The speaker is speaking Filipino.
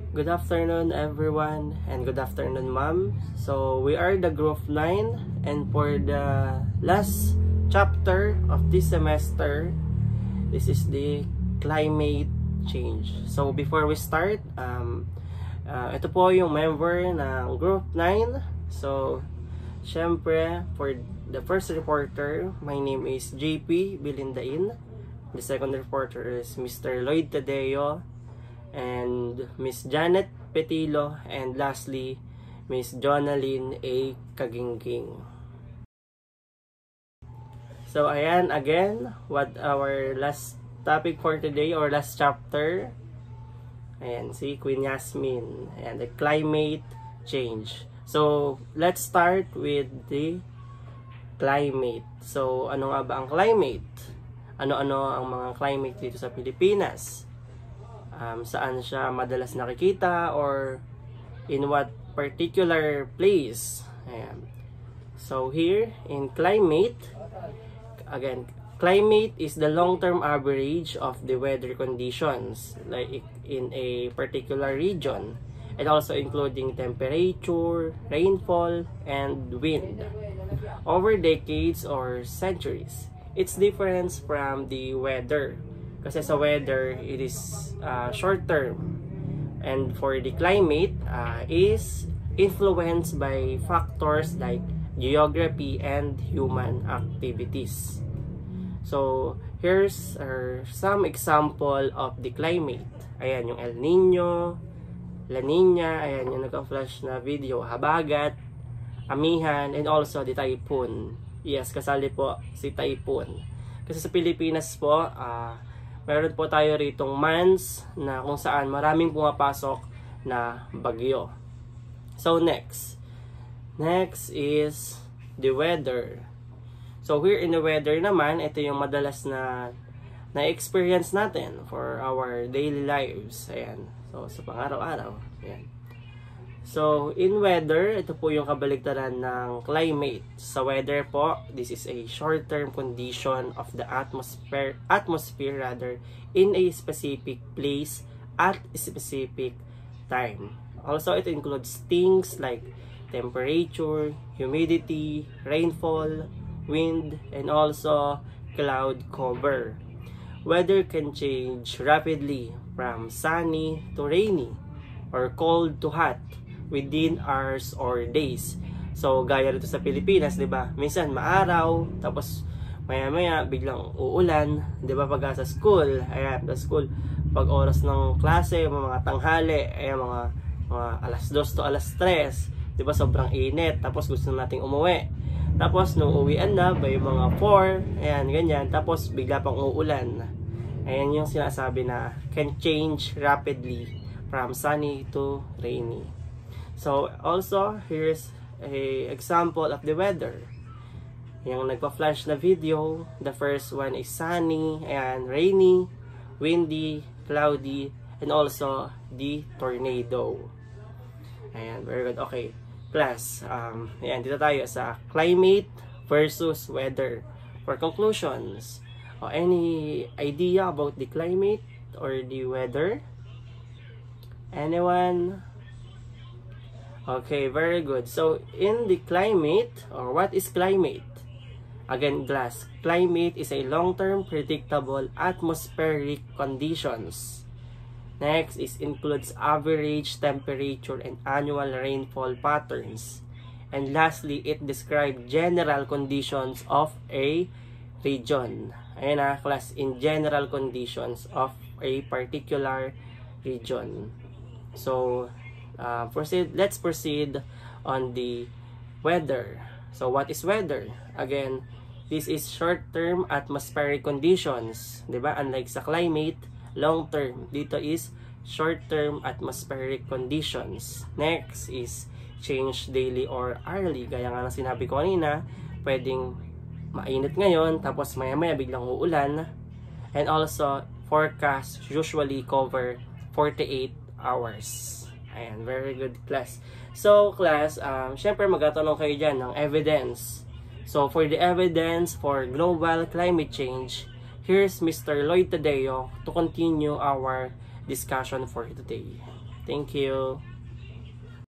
Good afternoon everyone and good afternoon ma'am. So we are the group 9 and for the last chapter of this semester, this is the climate change. So before we start, ito po yung member ng group 9. So syempre for the first reporter, my name is JP Bilindain. The second reporter is Mr. Lloyd Tadeo and Miss Janet Petilo, and lastly Miss Jonaline A. Kagingking. So ayan again, what our last topic for today or last chapter. Ayan, si Queen Yasmin and the climate change. So let's start with the climate. So ano nga ba ang climate? Ano-ano ang mga climate dito sa Pilipinas? Saan siya madalas nakikita or in what particular place. Ayan. So here in climate, again, climate is the long-term average of the weather conditions like in a particular region, and also including temperature, rainfall, and wind over decades or centuries. It's different from the weather. Kasi sa weather, it is short term. And for the climate, is influenced by factors like geography and human activities. So, here's some example of the climate. Ayan, yung El Nino, La Nina, ayan yung nagka-flash na video, habagat, amihan, and also the typhoon. Yes, kasali po si typhoon. Kasi sa Pilipinas po, meron po tayo ritong months na kung saan maraming pumapasok na bagyo. So next is the weather. So here in the weather naman, ito yung madalas na experience natin for our daily lives. Ayan. So sa pang-araw-araw. Ayan. So in weather, ito po yung kabaligtaran ng climate. Sa weather po, this is a short-term condition of the atmosphere rather, in a specific place at a specific time. Also, it includes things like temperature, humidity, rainfall, wind, and also cloud cover. Weather can change rapidly from sunny to rainy or cold to hot within hours or days. So gaya rito sa Pilipinas, 'di ba? Minsan maaraw, tapos maya-maya biglang uulan, 'di ba? Pag sa school, ayan, sa school, pag oras ng klase, mga tanghali, ayan, mga alas 2 to alas 3, 'di ba? Sobrang init, tapos gusto nating umuwi. Tapos nung uwian na by mga 4, ayan, ganyan, tapos bigla pang uulan. Ayan yung sinasabi na can change rapidly from sunny to rainy. So also, here's a example of the weather. Yung nagpa-flash na video, the first one is sunny and rainy, windy, cloudy, and also the tornado. Ayan, very good. Okay, class, ayan, dito tayo sa climate versus weather. For conclusions, any idea about the climate or the weather? Anyone? Okay, very good. So, in the climate, or what is climate? Again, climate is a long-term predictable atmospheric conditions. Next is includes average temperature and annual rainfall patterns. And lastly, it describes general conditions of a region. Ayan na, class, in general conditions of a particular region. So, let's proceed on the weather. So what is weather? Again, this is short-term atmospheric conditions, 'di ba? Unlike sa climate, long-term. Dito is short-term atmospheric conditions. Next is change daily or hourly. Gaya nga ng sinabi ko kanina, pwedeng mainit ngayon, tapos maya-maya biglang uulan. And also, forecast usually cover 48 hours. Ayan, very good, class. So, class, syempre magtatanong kayo dyan ng evidence. So, for the evidence for global climate change, here's Mr. Lloyd Tadeo to continue our discussion for today. Thank you.